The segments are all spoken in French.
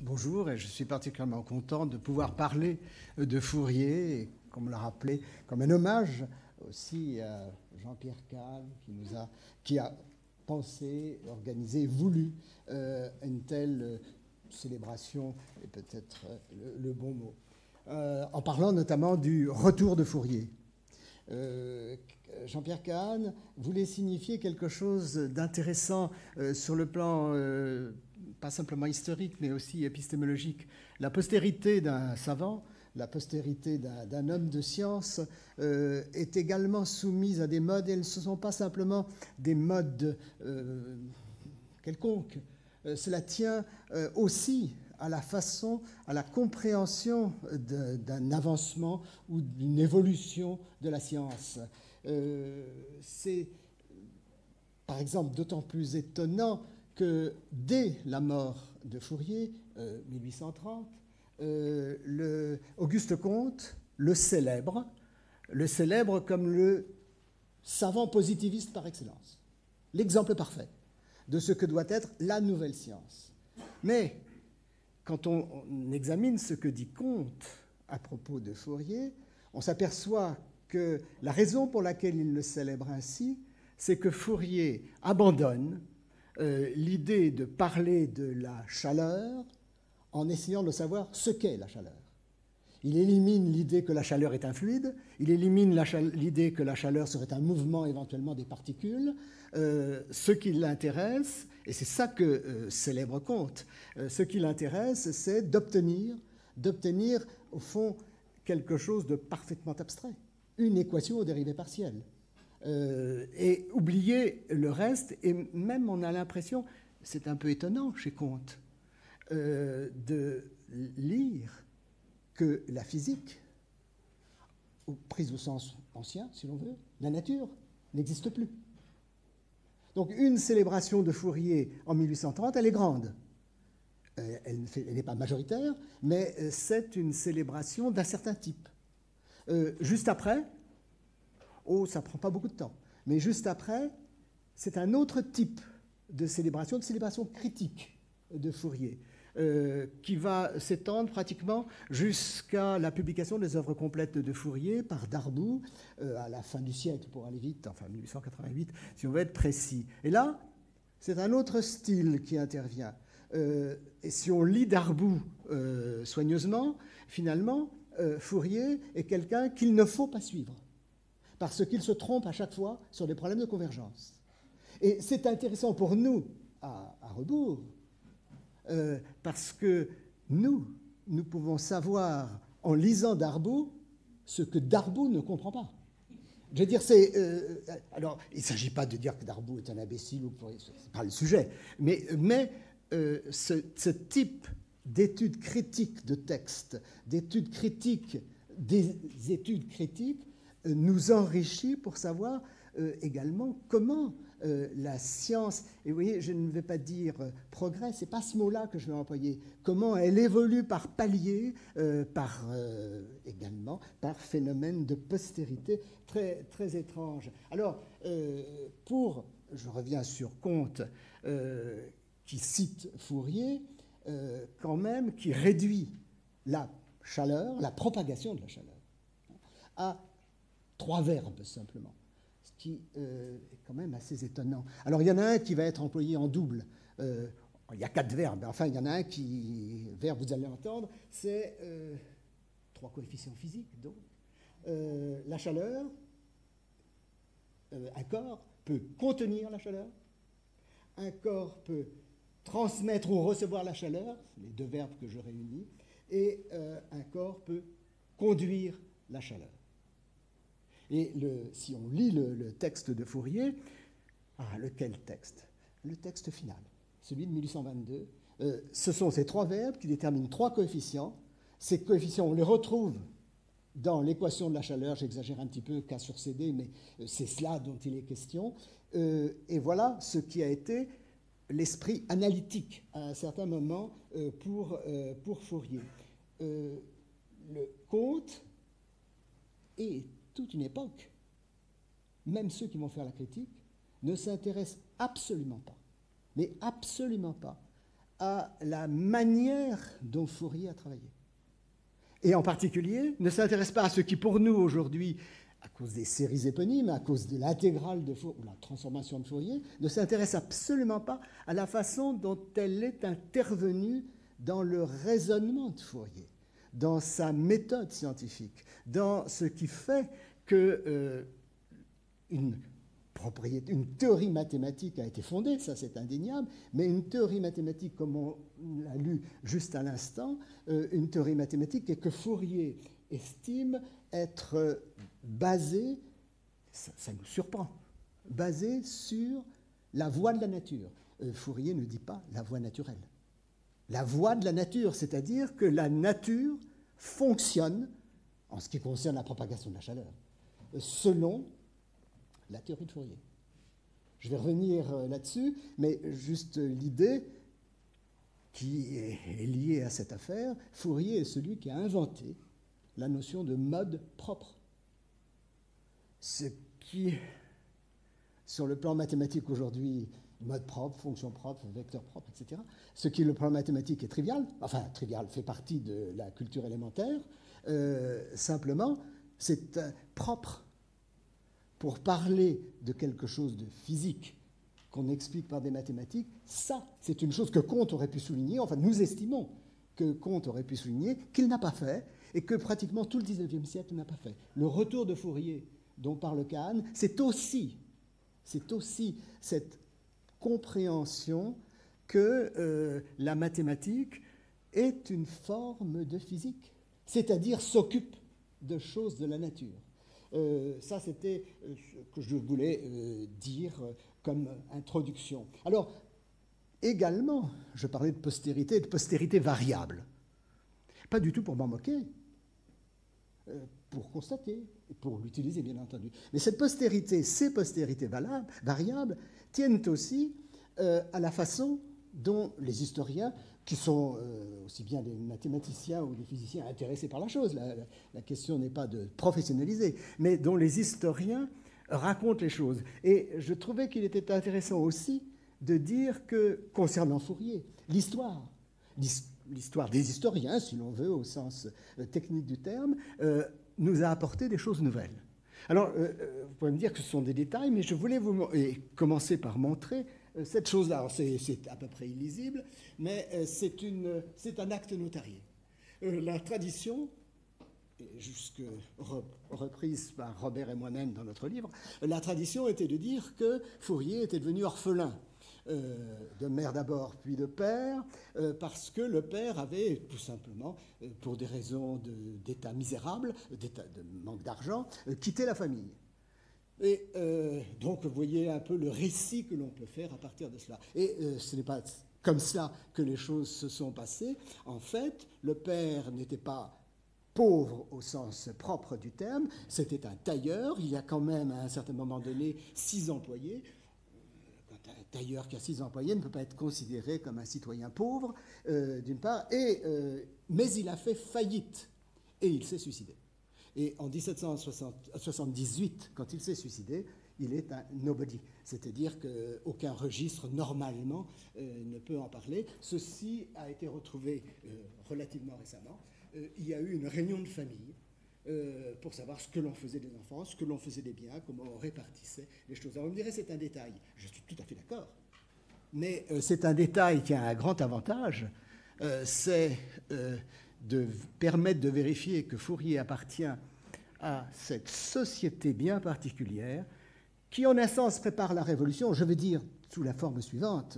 Bonjour, et je suis particulièrement content de pouvoir parler de Fourier, et comme l'a rappelé, comme un hommage aussi à Jean-Pierre Kahn, qui a pensé, organisé, voulu une telle célébration, et peut-être le bon mot, en parlant notamment du retour de Fourier. Jean-Pierre Kahn voulait signifier quelque chose d'intéressant sur le plan pas simplement historique, mais aussi épistémologique. La postérité d'un savant, la postérité d'un homme de science est également soumise à des modes, et elles ne sont pas simplement des modes quelconques. Cela tient aussi à la façon, à la compréhension d'un avancement ou d'une évolution de la science. C'est, par exemple, d'autant plus étonnant que dès la mort de Fourier, 1830, Auguste Comte le célèbre comme le savant positiviste par excellence, l'exemple parfait de ce que doit être la nouvelle science. Mais quand on examine ce que dit Comte à propos de Fourier, on s'aperçoit que la raison pour laquelle il le célèbre ainsi, c'est que Fourier abandonne l'idée de parler de la chaleur en essayant de savoir ce qu'est la chaleur. Il élimine l'idée que la chaleur est un fluide, il élimine l'idée que la chaleur serait un mouvement éventuellement des particules. Ce qui l'intéresse, et c'est ça que célèbre Comte, ce qui l'intéresse, c'est d'obtenir au fond quelque chose de parfaitement abstrait, une équation aux dérivées partielles. Et oublier le reste, et même on a l'impression, c'est un peu étonnant chez Comte, de lire que la physique, prise au sens ancien, si l'on veut, la nature, n'existe plus. Donc une célébration de Fourier en 1830, elle est grande. Elle n'est pas majoritaire, mais c'est une célébration d'un certain type. Juste après, ça ne prend pas beaucoup de temps, mais juste après, c'est un autre type de célébration critique de Fourier, qui va s'étendre pratiquement jusqu'à la publication des œuvres complètes de Fourier par Darboux à la fin du siècle, pour aller vite, enfin 1888, si on veut être précis. Et là, c'est un autre style qui intervient. Et si on lit Darboux soigneusement, finalement, Fourier est quelqu'un qu'il ne faut pas suivre, parce qu'il se trompe à chaque fois sur des problèmes de convergence. Et c'est intéressant pour nous, à rebours, parce que nous pouvons savoir, en lisant Darboux, ce que Darboux ne comprend pas. Je veux dire, alors, il ne s'agit pas de dire que Darboux est un imbécile, ce n'est pas le sujet, mais ce type d'études critiques de textes, d'études critiques des études critiques, nous enrichit pour savoir également comment la science, et vous voyez, je ne vais pas dire progrès, ce n'est pas ce mot-là que je vais employer, comment elle évolue par paliers, également par phénomène de postérité très, très étrange. Alors, je reviens sur Comte, qui cite Fourier, quand même, qui réduit la chaleur, la propagation de la chaleur, à 3 verbes simplement, ce qui est quand même assez étonnant. Alors il y en a un qui va être employé en double. Il y a 4 verbes, enfin il y en a un verbe vous allez entendre, c'est 3 coefficients physiques. Donc la chaleur, un corps peut contenir la chaleur, un corps peut transmettre ou recevoir la chaleur, les 2 verbes que je réunis, et un corps peut conduire la chaleur. Et si on lit le texte de Fourier, lequel texte? Le texte final, celui de 1822. Ce sont ces 3 verbes qui déterminent 3 coefficients. Ces coefficients, on les retrouve dans l'équation de la chaleur, j'exagère un petit peu, K sur CD, mais c'est cela dont il est question. Et voilà ce qui a été l'esprit analytique à un certain moment pour Fourier. Le Comte et toute une époque, même ceux qui vont faire la critique, ne s'intéressent absolument pas, mais absolument pas, à la manière dont Fourier a travaillé. Et en particulier, ne s'intéresse pas à ce qui, pour nous, aujourd'hui, à cause des séries éponymes, à cause de l'intégrale de Fourier, ou la transformation de Fourier, ne s'intéresse absolument pas à la façon dont elle est intervenue dans le raisonnement de Fourier, dans sa méthode scientifique, dans ce qui fait que une théorie mathématique a été fondée, ça c'est indéniable, mais une théorie mathématique, comme on l'a lu juste à l'instant, une théorie mathématique que Fourier estime être basée, ça nous surprend, basée sur la voie de la nature. Fourier ne dit pas la voie naturelle. La voie de la nature, c'est-à-dire que la nature fonctionne, en ce qui concerne la propagation de la chaleur, selon la théorie de Fourier. Je vais revenir là-dessus, mais juste l'idée qui est liée à cette affaire, Fourier est celui qui a inventé la notion de mode propre. Ce qui, sur le plan mathématique aujourd'hui, mode propre, fonction propre, vecteur propre, etc., ce qui, le plan mathématique, est trivial, enfin, trivial, fait partie de la culture élémentaire, simplement, c'est propre. Pour parler de quelque chose de physique qu'on explique par des mathématiques, ça, c'est une chose que Comte aurait pu souligner, enfin, nous estimons que Comte aurait pu souligner, qu'il n'a pas fait, et que pratiquement tout le XIXe siècle n'a pas fait. Le retour de Fourier, dont parle Kahn, c'est aussi cette compréhension que la mathématique est une forme de physique, c'est-à-dire s'occupe de choses de la nature. Ça, c'était ce que je voulais dire comme introduction. Alors, également, je parlais de postérité variable. Pas du tout pour m'en moquer, pour constater, et pour l'utiliser, bien entendu. Mais cette postérité, ces postérités variables, tiennent aussi à la façon dont les historiens, qui sont aussi bien des mathématiciens ou des physiciens intéressés par la chose, la question n'est pas de professionnaliser, mais dont les historiens racontent les choses. Et je trouvais qu'il était intéressant aussi de dire que, concernant Fourier, l'histoire des historiens, si l'on veut, au sens technique du terme, nous a apporté des choses nouvelles. Alors, vous pouvez me dire que ce sont des détails, mais je voulais commencer par montrer cette chose-là. C'est à peu près illisible, mais c'est un acte notarié. La tradition, jusque reprise par Robert et moi-même dans notre livre, la tradition était de dire que Fourier était devenu orphelin, de mère d'abord, puis de père, parce que le père avait, tout simplement, pour des raisons d'état misérable, de manque d'argent, quitté la famille. Et donc, vous voyez un peu le récit que l'on peut faire à partir de cela. Et ce n'est pas comme ça que les choses se sont passées. En fait, le père n'était pas pauvre au sens propre du terme, c'était un tailleur. Il y a quand même, à un certain moment donné, 6 employés. Quand un tailleur qui a 6 employés ne peut pas être considéré comme un citoyen pauvre, d'une part, mais il a fait faillite et il s'est suicidé. Et en 1778, quand il s'est suicidé, il est un nobody, c'est-à-dire qu'aucun registre, normalement, ne peut en parler. Ceci a été retrouvé relativement récemment. Il y a eu une réunion de famille pour savoir ce que l'on faisait des enfants, ce que l'on faisait des biens, comment on répartissait les choses. Alors, on me dirait c'est un détail. Je suis tout à fait d'accord. Mais c'est un détail qui a un grand avantage, c'est de permettre de vérifier que Fourier appartient à cette société bien particulière qui, en un sens, prépare la Révolution. Je veux dire, sous la forme suivante,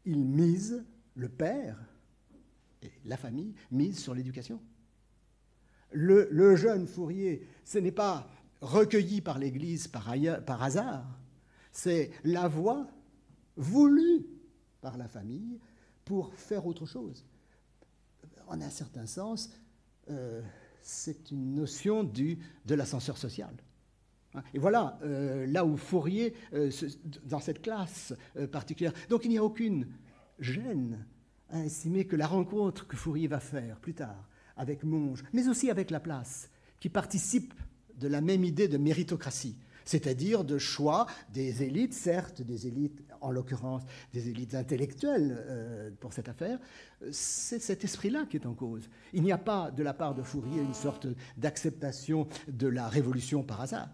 il mise, le père et la famille mise sur l'éducation. Le jeune Fourier, ce n'est pas recueilli par l'Église par hasard, c'est la voie voulue par la famille pour faire autre chose. En un certain sens, c'est une notion de l'ascenseur social. Et voilà, là où Fourier, dans cette classe particulière, donc il n'y a aucune gêne à estimer que la rencontre que Fourier va faire plus tard avec Monge, mais aussi avec Laplace, qui participe de la même idée de méritocratie, c'est-à-dire de choix des élites, certes des élites en l'occurrence des élites intellectuelles pour cette affaire, c'est cet esprit-là qui est en cause. Il n'y a pas de la part de Fourier une sorte d'acceptation de la révolution par hasard.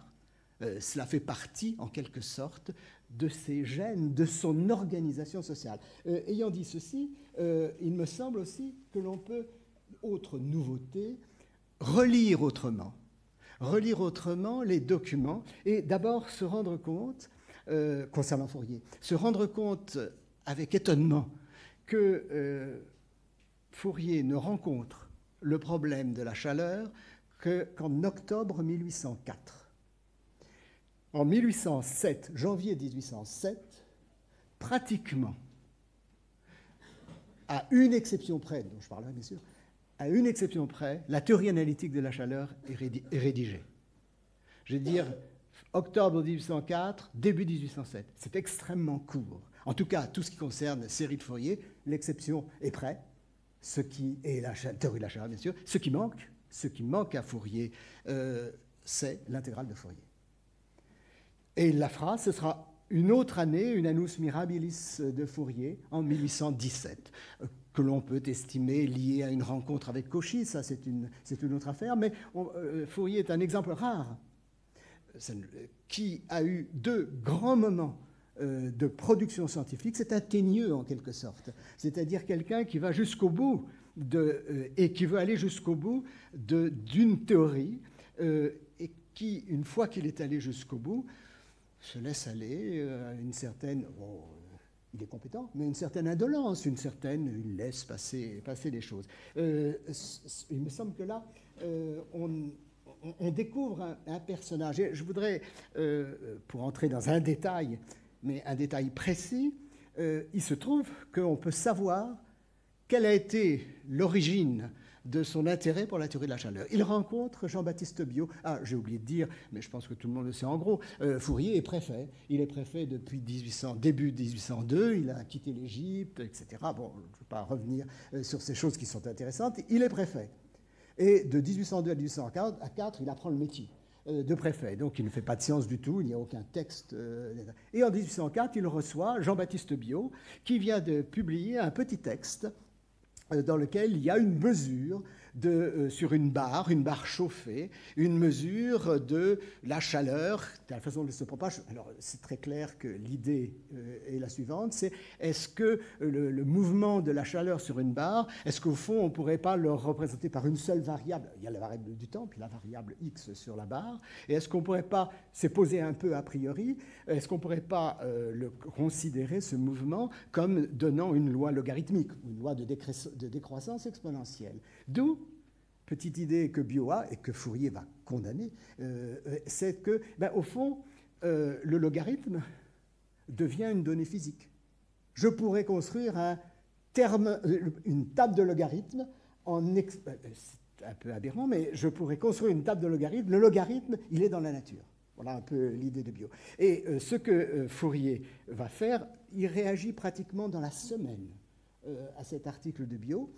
Cela fait partie, en quelque sorte, de ses gènes, de son organisation sociale. Ayant dit ceci, il me semble aussi que l'on peut, autre nouveauté, relire autrement les documents et d'abord se rendre compte, concernant Fourier, se rendre compte avec étonnement que Fourier ne rencontre le problème de la chaleur qu'en octobre 1804. En 1807, janvier 1807, pratiquement, à une exception près, dont je parlerai bien sûr, à une exception près, la théorie analytique de la chaleur est rédigée. Je veux dire, octobre 1804, début 1807. C'est extrêmement court. En tout cas, tout ce qui concerne série de Fourier, l'exception est près, et la théorie de la chaleur, bien sûr. Ce qui manque à Fourier, c'est l'intégrale de Fourier. Et la phrase, ce sera une autre année, une annus mirabilis de Fourier, en 1817, que l'on peut estimer liée à une rencontre avec Cauchy, ça c'est une autre affaire, mais Fourier est un exemple rare qui a eu deux grands moments de production scientifique. C'est un teigneux en quelque sorte, c'est-à-dire quelqu'un qui va jusqu'au bout et qui veut aller jusqu'au bout d'une théorie et qui, une fois qu'il est allé jusqu'au bout, se laisse aller à une certaine, il est compétent, mais une certaine indolence, il laisse passer les choses. Il me semble que là, on découvre un personnage. Et je voudrais, pour entrer dans un détail, mais un détail précis, il se trouve qu'on peut savoir quelle a été l'origine de son intérêt pour la théorie de la chaleur. Il rencontre Jean-Baptiste Biot. Ah, j'ai oublié de dire, mais je pense que tout le monde le sait en gros, Fourier est préfet. Il est préfet depuis début 1802, il a quitté l'Égypte, etc. Bon, je ne vais pas revenir sur ces choses qui sont intéressantes. Il est préfet. Et de 1802 à 1804, il apprend le métier de préfet. Donc il ne fait pas de science du tout, il n'y a aucun texte. Et en 1804, il reçoit Jean-Baptiste Biot, qui vient de publier un petit texte dans lequel il y a une mesure sur une barre chauffée, une mesure de la chaleur, de la façon dont elle se propage. Alors, c'est très clair que l'idée est la suivante, c'est est-ce que le mouvement de la chaleur sur une barre, est-ce qu'au fond, on ne pourrait pas le représenter par une seule variable? Il y a la variable du temps, puis la variable x sur la barre, et est-ce qu'on ne pourrait pas, c'est posé un peu a priori, est-ce qu'on ne pourrait pas considérer ce mouvement comme donnant une loi logarithmique, une loi de décroissance exponentielle? D'où, petite idée que Biot a et que Fourier va condamner, c'est que, au fond, le logarithme devient une donnée physique. Je pourrais construire une table de logarithme c'est un peu aberrant, mais je pourrais construire une table de logarithme. Le logarithme, il est dans la nature. Voilà un peu l'idée de Biot. Et ce que Fourier va faire, il réagit pratiquement dans la semaine à cet article de Biot.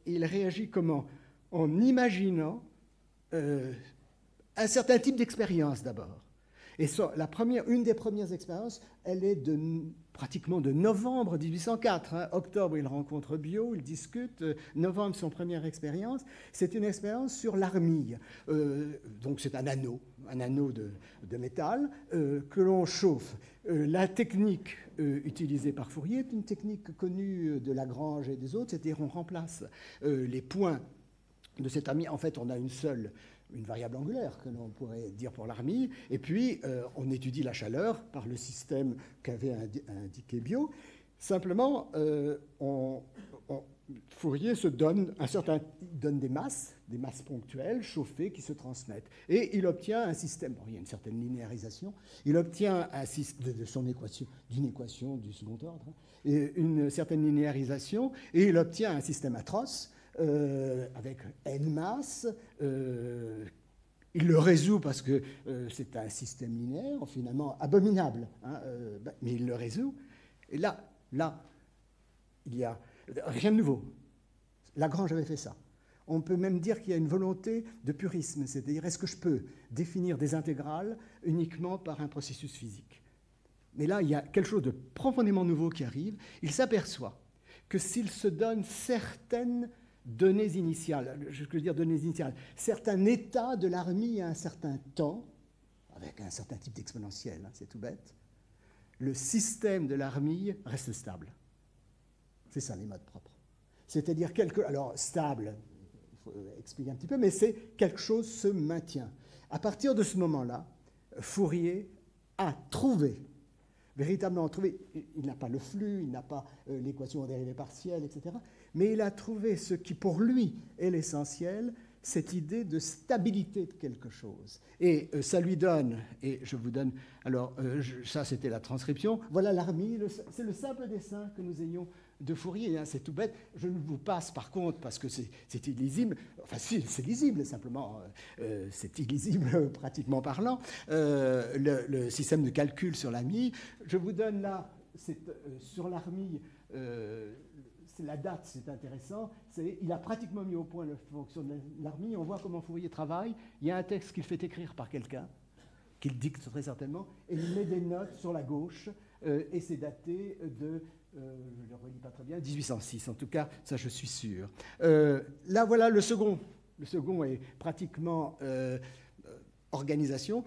Il réagit comment? En imaginant un certain type d'expérience d'abord. Et une des premières expériences, elle est pratiquement de novembre 1804. Hein. Octobre, il rencontre Biot, il discute. Novembre, son première expérience. C'est une expérience sur l'armille. Donc c'est un anneau de métal que l'on chauffe. La technique utilisée par Fourier est une technique connue de Lagrange et des autres, c'est-à-dire on remplace les points de cette armille. En fait, on a une variable angulaire que l'on pourrait dire pour l'armille, et puis on étudie la chaleur par le système qu'avait indiqué Biot. Simplement, Fourier donne des masses ponctuelles chauffées qui se transmettent, et il obtient un système. Bon, il y a une certaine linéarisation. Il obtient d'une équation du second ordre, et une certaine linéarisation, et il obtient un système atroce. Avec n masses, il le résout parce que c'est un système linéaire, finalement abominable, hein, mais il le résout. Et là, il y a rien de nouveau. Lagrange avait fait ça. On peut même dire qu'il y a une volonté de purisme, c'est-à-dire est-ce que je peux définir des intégrales uniquement par un processus physique? mais là, il y a quelque chose de profondément nouveau qui arrive. Il s'aperçoit que s'il se donne certaines données initiales, je veux dire données initiales, certains états de l'harmie à un certain temps, avec un certain type d'exponentielle, hein, c'est tout bête, le système de l'harmie reste stable. C'est ça les modes propres. C'est-à-dire alors stable, il faut expliquer un petit peu, mais c'est quelque chose se maintient. À partir de ce moment-là, Fourier a trouvé, véritablement trouvé, il n'a pas le flux, il n'a pas l'équation en dérivée partielle, etc., mais il a trouvé ce qui pour lui est l'essentiel, cette idée de stabilité de quelque chose. Et ça lui donne, et je vous donne, alors ça c'était la transcription, voilà l'harmie, c'est le simple dessin que nous ayons de Fourier, hein, c'est tout bête. Je ne vous passe par contre parce que c'est illisible. Enfin, si, c'est lisible, simplement, c'est illisible pratiquement parlant. Le système de calcul sur l'harmie, je vous donne là, sur l'harmie, la date, c'est intéressant. Il a pratiquement mis au point la fonction de l'harmie. On voit comment Fourier travaille. Il y a un texte qu'il fait écrire par quelqu'un, qu'il dicte très certainement, et il met des notes sur la gauche, et c'est daté de. Je ne le relis pas très bien, 1806, en tout cas, ça je suis sûr. Là, voilà le second. Le second est pratiquement organisation.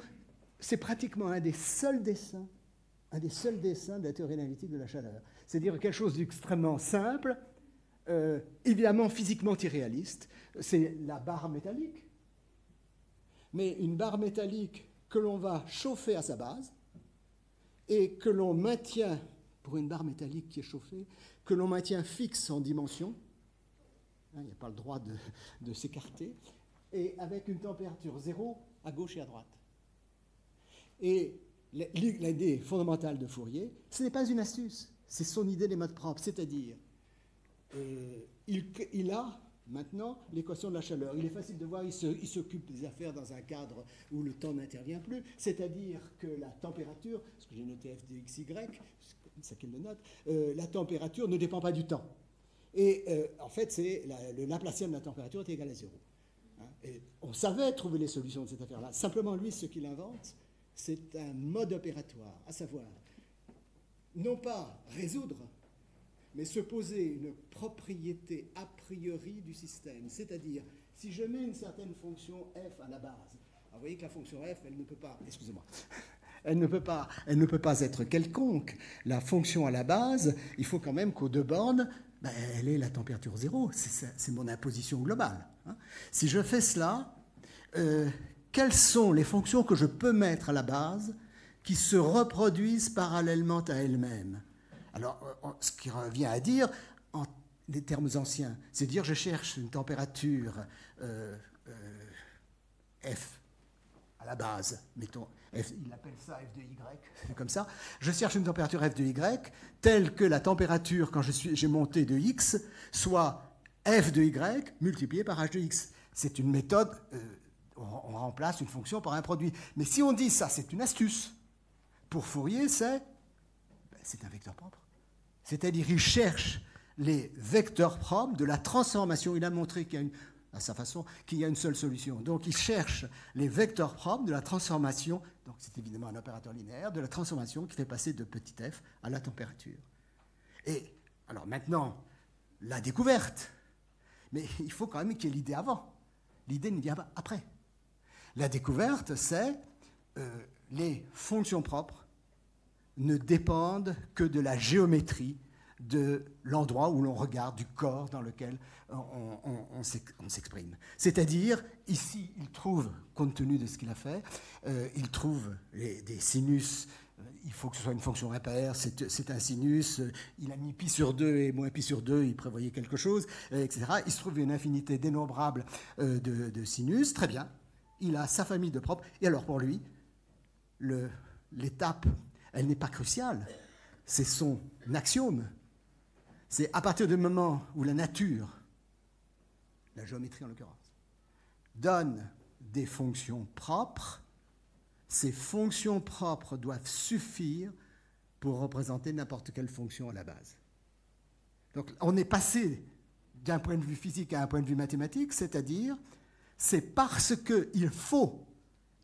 C'est pratiquement un des seuls dessins de la théorie analytique de la chaleur. C'est-à-dire quelque chose d'extrêmement simple, évidemment physiquement irréaliste. C'est la barre métallique. Mais une barre métallique que l'on va chauffer à sa base et que l'on maintient, pour une barre métallique qui est chauffée, que l'on maintient fixe en dimension, hein, il n'y a pas le droit de s'écarter, et avec une température zéro à gauche et à droite. Et l'idée fondamentale de Fourier, ce n'est pas une astuce, c'est son idée des modes propres, c'est-à-dire, il a maintenant l'équation de la chaleur. Il est facile de voir, il s'occupe des affaires dans un cadre où le temps n'intervient plus, c'est-à-dire que la température, parce que j'ai noté f de x, y, c'est qu'il le note, la température ne dépend pas du temps. Et en fait, c'est le Laplacien de la température est égal à 0. Hein, et on savait trouver les solutions de cette affaire-là. Simplement, lui, ce qu'il invente, c'est un mode opératoire, à savoir, non pas résoudre, mais se poser une propriété a priori du système. C'est-à-dire, si je mets une certaine fonction f à la base, alors vous voyez que la fonction f, elle ne peut pas, excusez-moi, elle ne peut pas être quelconque. La fonction à la base, il faut quand même qu'aux deux bornes, ben, elle ait la température zéro. C'est mon imposition globale. Hein. Si je fais cela, quelles sont les fonctions que je peux mettre à la base qui se reproduisent parallèlement à elles-mêmes? Alors, ce qui revient à dire, en des termes anciens, c'est dire je cherche une température F à la base, mettons, il appelle ça F de Y, c'est comme ça. Je cherche une température F de Y telle que la température, quand j'ai monté de X, soit F de Y multiplié par H de X. C'est une méthode, on remplace une fonction par un produit. Mais si on dit ça, c'est une astuce. Pour Fourier, c'est un vecteur propre. C'est-à-dire, il cherche les vecteurs propres de la transformation. Il a montré qu'il y a à sa façon, qu'il y a une seule solution. Donc, il cherche les vecteurs propres de la transformation, donc c'est évidemment un opérateur linéaire, de la transformation qui fait passer de petit f à la température. Et, alors maintenant, la découverte. Mais il faut quand même qu'il y ait l'idée avant. L'idée ne vient pas après. La découverte, c'est les fonctions propres ne dépendent que de la géométrie de l'endroit où l'on regarde, du corps dans lequel on s'exprime. C'est-à-dire, ici, il trouve, compte tenu de ce qu'il a fait, il trouve des sinus, il faut que ce soit une fonction impaire, c'est un sinus, il a mis pi sur 2 et moins pi sur 2, il prévoyait quelque chose, etc. Il se trouve une infinité dénombrable de sinus, très bien, il a sa famille de propres, et alors pour lui, l'étape, elle n'est pas cruciale, c'est son axiome. C'est à partir du moment où la nature, la géométrie en l'occurrence, donne des fonctions propres, ces fonctions propres doivent suffire pour représenter n'importe quelle fonction à la base. Donc on est passé d'un point de vue physique à un point de vue mathématique, c'est-à-dire c'est parce qu'il faut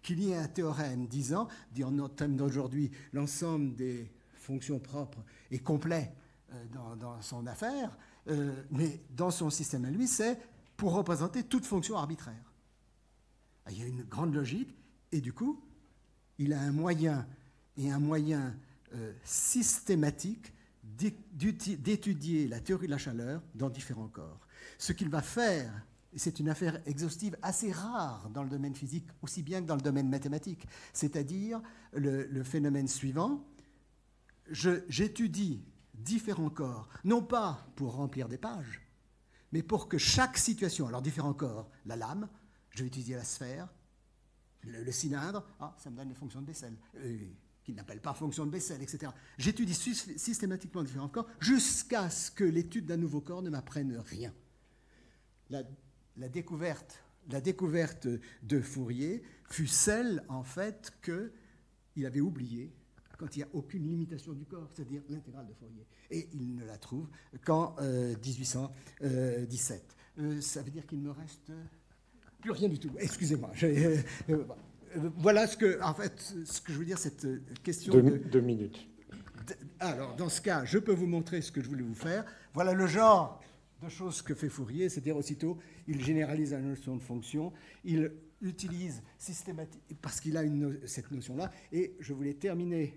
qu'il y ait un théorème disant, dit en notre thème d'aujourd'hui, l'ensemble des fonction propre et complet dans son affaire, mais dans son système à lui, c'est pour représenter toute fonction arbitraire. Il y a une grande logique, et du coup, il a un moyen systématique d'étudier la théorie de la chaleur dans différents corps. Ce qu'il va faire, et c'est une affaire exhaustive assez rare dans le domaine physique, aussi bien que dans le domaine mathématique, c'est-à-dire le phénomène suivant: j'étudie différents corps, non pas pour remplir des pages, mais pour que chaque situation, alors différents corps, la lame, je vais étudier la sphère, le cylindre, ça me donne les fonctions de Bessel, qu'il n'appelle pas fonction de Bessel, etc. J'étudie systématiquement différents corps jusqu'à ce que l'étude d'un nouveau corps ne m'apprenne rien. La découverte de Fourier fut celle, en fait, qu'il avait oubliée quand il n'y a aucune limitation du corps, c'est-à-dire l'intégrale de Fourier. Et il ne la trouve qu'en 1817. Ça veut dire qu'il ne me reste plus rien du tout. Excusez-moi. Voilà ce que je veux dire, cette question Deux minutes. Alors, dans ce cas, je peux vous montrer ce que je voulais vous faire. Voilà le genre de choses que fait Fourier, c'est-à-dire aussitôt, il généralise la notion de fonction, il utilise systématiquement, parce qu'il a cette notion-là, et je voulais terminer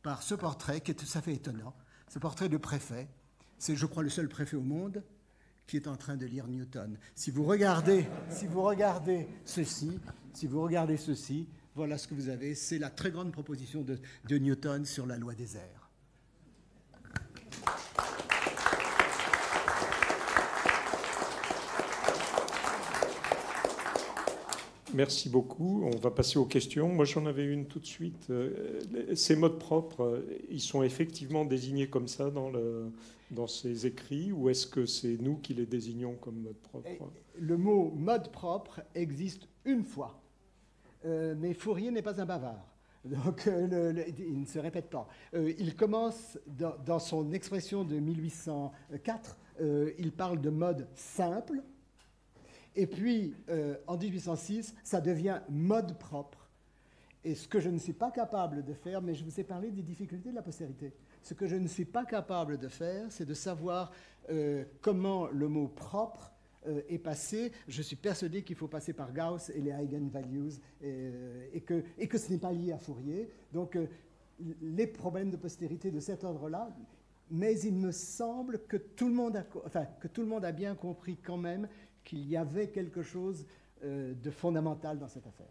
par ce portrait qui est tout à fait étonnant, ce portrait de préfet. C'est, je crois, le seul préfet au monde qui est en train de lire Newton. Si vous regardez ceci, voilà ce que vous avez, c'est la très grande proposition de Newton sur la loi des airs. Merci beaucoup. On va passer aux questions. Moi, j'en avais une tout de suite. Ces modes propres, ils sont effectivement désignés comme ça dans ces écrits, ou est-ce que c'est nous qui les désignons comme modes propres? Le mot mode propre existe une fois, mais Fourier n'est pas un bavard. Donc, il ne se répète pas. Il commence, dans son expression de 1804, il parle de mode simple. Et puis, en 1806, ça devient mode propre. Et ce que je ne suis pas capable de faire, mais je vous ai parlé des difficultés de la postérité. Ce que je ne suis pas capable de faire, c'est de savoir comment le mot propre est passé. Je suis persuadé qu'il faut passer par Gauss et les eigenvalues, et que ce n'est pas lié à Fourier. Donc, les problèmes de postérité de cet ordre-là, mais il me semble que tout le monde a bien compris quand même qu'il y avait quelque chose de fondamental dans cette affaire.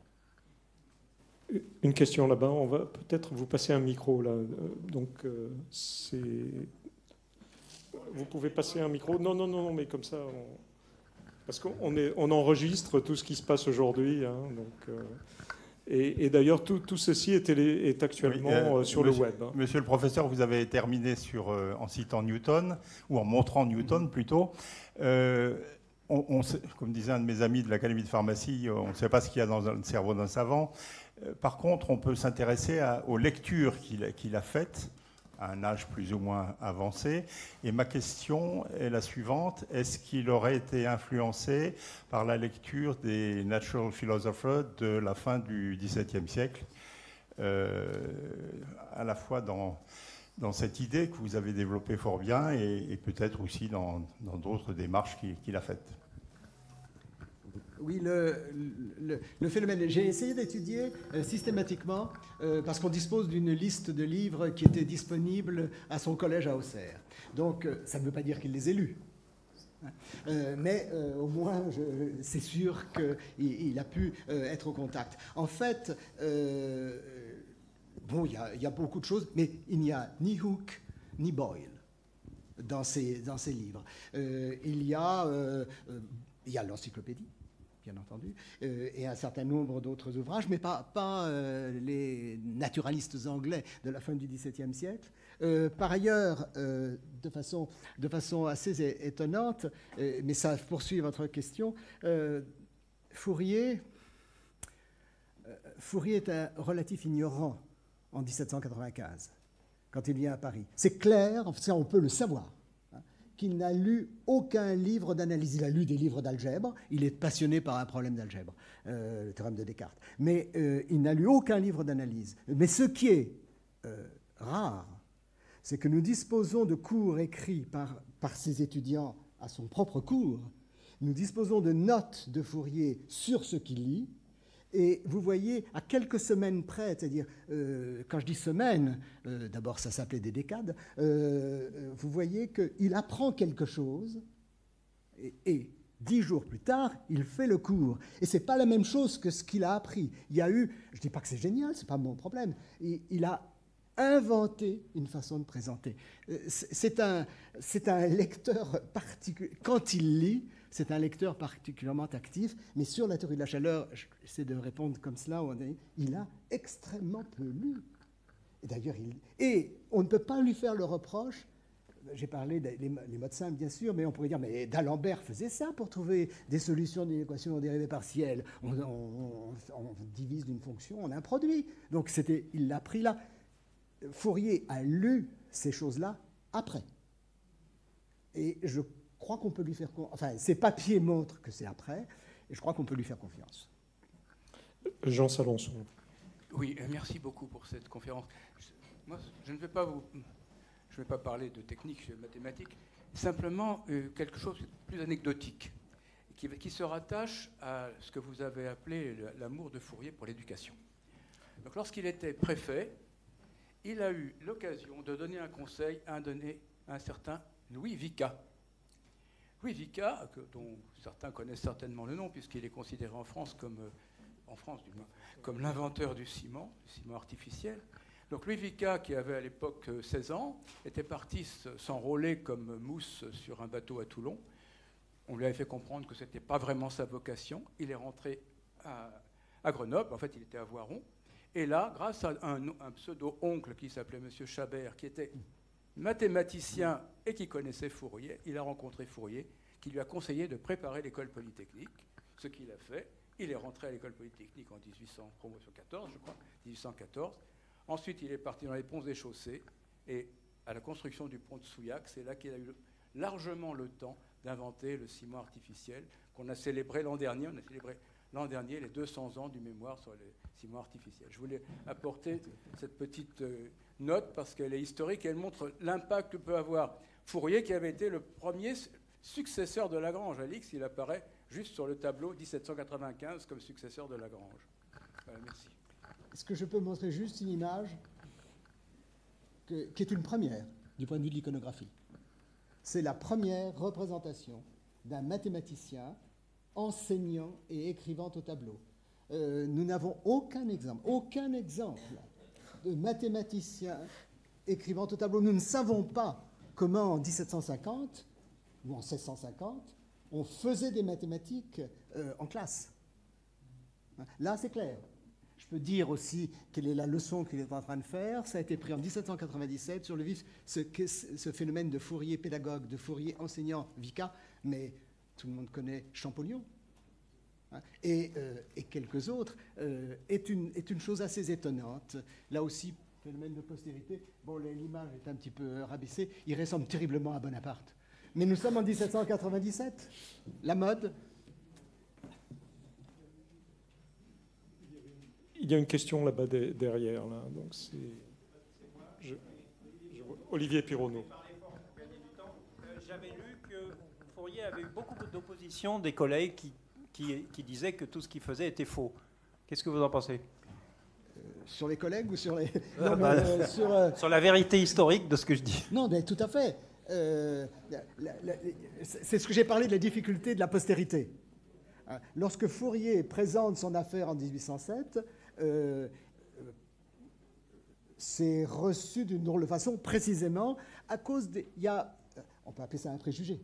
Une question là-bas, on va peut-être vous passer un micro là. Vous pouvez passer un micro. Non, mais comme ça, parce qu'on enregistre tout ce qui se passe aujourd'hui. Hein, et d'ailleurs, tout ceci est actuellement sur le web. Hein. Monsieur le professeur, vous avez terminé en citant Newton, ou en montrant Newton plutôt. Comme disait un de mes amis de l'Académie de pharmacie, on ne sait pas ce qu'il y a dans le cerveau d'un savant. Par contre, on peut s'intéresser aux lectures qu'il a faites à un âge plus ou moins avancé. Et ma question est la suivante. Est-ce qu'il aurait été influencé par la lecture des natural philosophers de la fin du XVIIe siècle, à la fois dans cette idée que vous avez développée fort bien et peut-être aussi dans d'autres démarches qu'il a faites? Oui, le phénomène. J'ai essayé d'étudier systématiquement, parce qu'on dispose d'une liste de livres qui étaient disponibles à son collège à Auxerre. Donc, ça ne veut pas dire qu'il les ait lus. Mais au moins, c'est sûr qu'il a pu être au contact. En fait, bon, il y a beaucoup de choses, mais il n'y a ni Hooke ni Boyle dans ces livres. Il y a l'encyclopédie, bien entendu, et un certain nombre d'autres ouvrages, mais pas les naturalistes anglais de la fin du XVIIe siècle. Par ailleurs, de façon assez étonnante, mais ça poursuit votre question, Fourier est un relatif ignorant en 1795, quand il vient à Paris. C'est clair, ça on peut le savoir, qu'il n'a lu aucun livre d'analyse. Il a lu des livres d'algèbre, il est passionné par un problème d'algèbre, le théorème de Descartes, mais il n'a lu aucun livre d'analyse. Mais ce qui est rare c'est que nous disposons de cours écrits par ces étudiants à son propre cours. Nous disposons de notes de Fourier sur ce qu'il lit. Et vous voyez, à quelques semaines près, c'est-à-dire, quand je dis semaines, d'abord ça s'appelait des décades, vous voyez qu'il apprend quelque chose et 10 jours plus tard, il fait le cours. Et ce n'est pas la même chose que ce qu'il a appris. Il y a eu, je ne dis pas que c'est génial, ce n'est pas mon problème, il a inventé une façon de présenter. C'est un lecteur particulier. Quand il lit, c'est un lecteur particulièrement actif, mais sur la théorie de la chaleur, j'essaie de répondre comme cela, il a extrêmement peu lu. Et d'ailleurs, on ne peut pas lui faire le reproche. J'ai parlé des modes simples, bien sûr, mais on pourrait dire, mais d'Alembert faisait ça pour trouver des solutions d'une équation en dérivée partielle. On divise d'une fonction, on a un produit. Donc il l'a pris là. Fourier a lu ces choses-là après. Et je crois qu'on peut lui faire confiance. Enfin, ses papiers montrent que c'est après, et je crois qu'on peut lui faire confiance. Jean Salençon. Oui, merci beaucoup pour cette conférence. Moi, je ne vais pas parler de technique mathématique, simplement quelque chose de plus anecdotique, qui se rattache à ce que vous avez appelé l'amour de Fourier pour l'éducation. Donc, lorsqu'il était préfet, il a eu l'occasion de donner un conseil à un certain Louis Vicat. Louis Vicat, dont certains connaissent certainement le nom, puisqu'il est considéré en France comme l'inventeur du ciment artificiel. Donc Louis Vicat, qui avait à l'époque 16 ans, était parti s'enrôler comme mousse sur un bateau à Toulon. On lui avait fait comprendre que ce n'était pas vraiment sa vocation. Il est rentré à Grenoble, en fait il était à Voiron. Et là, grâce à un pseudo-oncle qui s'appelait M. Chabert, qui était mathématicien et qui connaissait Fourier, il a rencontré Fourier, qui lui a conseillé de préparer l'école polytechnique, ce qu'il a fait. Il est rentré à l'école polytechnique en 1814, je crois, 1814. Ensuite, il est parti dans les ponts et chaussées, et à la construction du pont de Souillac, c'est là qu'il a eu largement le temps d'inventer le ciment artificiel qu'on a célébré l'an dernier. On a célébré l'an dernier les 200 ans du mémoire sur les ciments artificiels. Je voulais apporter cette petite note parce qu'elle est historique et elle montre l'impact que peut avoir Fourier, qui avait été le premier successeur de Lagrange. Alix, il apparaît juste sur le tableau 1795 comme successeur de Lagrange. Voilà, merci. Est-ce que je peux montrer juste une image qui est une première du point de vue de l'iconographie? C'est la première représentation d'un mathématicien enseignant et écrivant au tableau. Nous n'avons aucun exemple de mathématicien écrivant au tableau. Nous ne savons pas comment en 1750 ou en 1650 on faisait des mathématiques en classe. Là, c'est clair. Je peux dire aussi quelle est la leçon qu'il est en train de faire. Ça a été pris en 1797 sur le vif, ce phénomène de Fourier pédagogue, de Fourier enseignant, Vicat, mais tout le monde connaît Champollion. Et quelques autres, est une chose assez étonnante. Là aussi, phénomène de postérité. Bon, l'image est un petit peu rabaissée. Il ressemble terriblement à Bonaparte. Mais nous sommes en 1797. La mode. Il y a une question là-bas derrière. Là. Donc c'est Olivier Pironneau. J'avais lu que Fourier avait eu beaucoup d'opposition des collègues qui disaient que tout ce qu'il faisait était faux. Qu'est-ce que vous en pensez ? Sur les collègues ou sur les... sur la vérité historique de ce que je dis. Non, mais tout à fait. C'est ce que j'ai parlé de la difficulté de la postérité. Lorsque Fourier présente son affaire en 1807, c'est reçu d'une drôle de façon, précisément à cause on peut appeler ça un préjugé.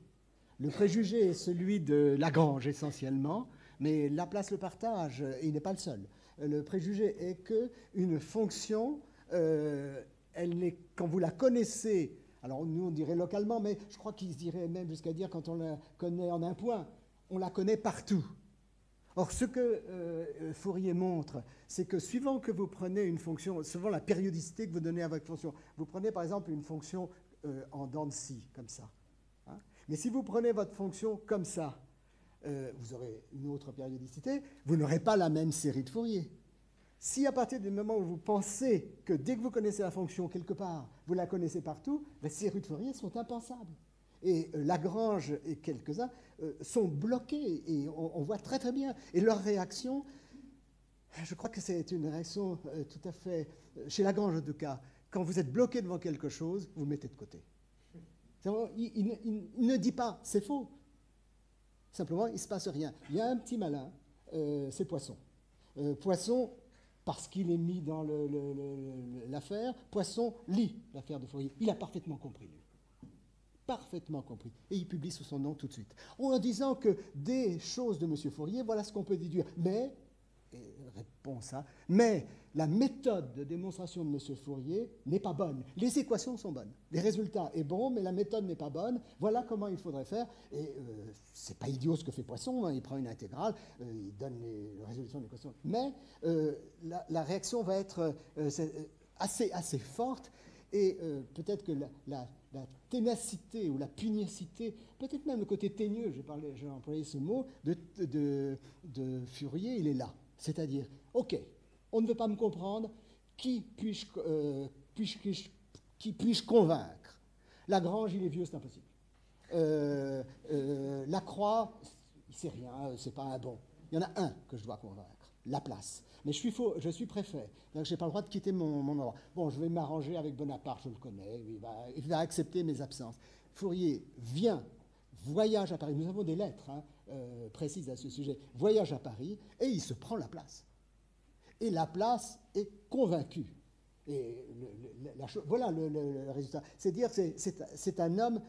Le préjugé est celui de Lagrange essentiellement, mais Laplace le partage, et il n'est pas le seul. Le préjugé est qu'une fonction, quand vous la connaissez, alors nous on dirait localement, mais je crois qu'il se dirait même jusqu'à dire quand on la connaît en un point, on la connaît partout. Or, ce que Fourier montre, c'est que suivant que vous prenez une fonction, suivant la périodicité que vous donnez à votre fonction, vous prenez par exemple une fonction en dents de scie, comme ça. Hein, mais si vous prenez votre fonction comme ça, vous aurez une autre périodicité, vous n'aurez pas la même série de Fourier. Si à partir du moment où vous pensez que dès que vous connaissez la fonction quelque part, vous la connaissez partout, ces rues de Fourier sont impensables. Et Lagrange et quelques-uns sont bloqués, et on voit très très bien. Et leur réaction, je crois que c'est une réaction tout à fait, chez Lagrange en tout cas, quand vous êtes bloqué devant quelque chose, vous le mettez de côté. Il ne dit pas c'est faux. Simplement, il ne se passe rien. Il y a un petit malin, c'est Poisson. Poisson, parce qu'il est mis dans l'affaire, Poisson lit l'affaire de Fourier. Il a parfaitement compris, lui. Parfaitement compris. Et il publie sous son nom tout de suite. En disant que des choses de M. Fourier, voilà ce qu'on peut déduire. Mais, réponse à, mais la méthode de démonstration de M. Fourier n'est pas bonne. Les équations sont bonnes. Les résultats est bon, mais la méthode n'est pas bonne. Voilà comment il faudrait faire. Et c'est pas idiot ce que fait Poisson. Hein. Il prend une intégrale, il donne les résolutions de l'équation. Mais la réaction va être assez forte. Et peut-être que la ténacité ou la pugnacité, peut-être même le côté teigneux, j'ai employé ce mot, de Fourier, il est là. C'est-à-dire, OK, on ne veut pas me comprendre, qui puis-je convaincre? Lagrange, il est vieux, c'est impossible. Lacroix, il ne sait rien, c'est pas un bon. Il y en a un que je dois convaincre, Laplace. Mais je suis préfet, donc je n'ai pas le droit de quitter mon endroit. Bon, je vais m'arranger avec Bonaparte, je le connais, il va accepter mes absences. Fourier vient, voyage à Paris, nous avons des lettres précises à ce sujet, voyage à Paris, et il se prend Laplace. Et Laplace est convaincu. Et voilà le résultat. C'est dire que c'est un homme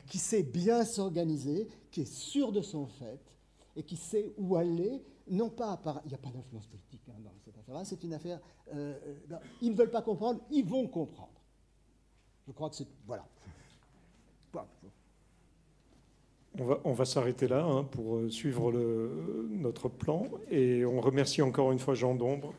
qui sait bien s'organiser, qui est sûr de son fait, et qui sait où aller, non pas par... Il n'y a pas d'influence politique dans cette affaire-là, c'est une affaire... ils ne veulent pas comprendre, ils vont comprendre. Je crois que c'est... Voilà. On va s'arrêter là pour suivre notre plan, et on remercie encore une fois Jean Dombre.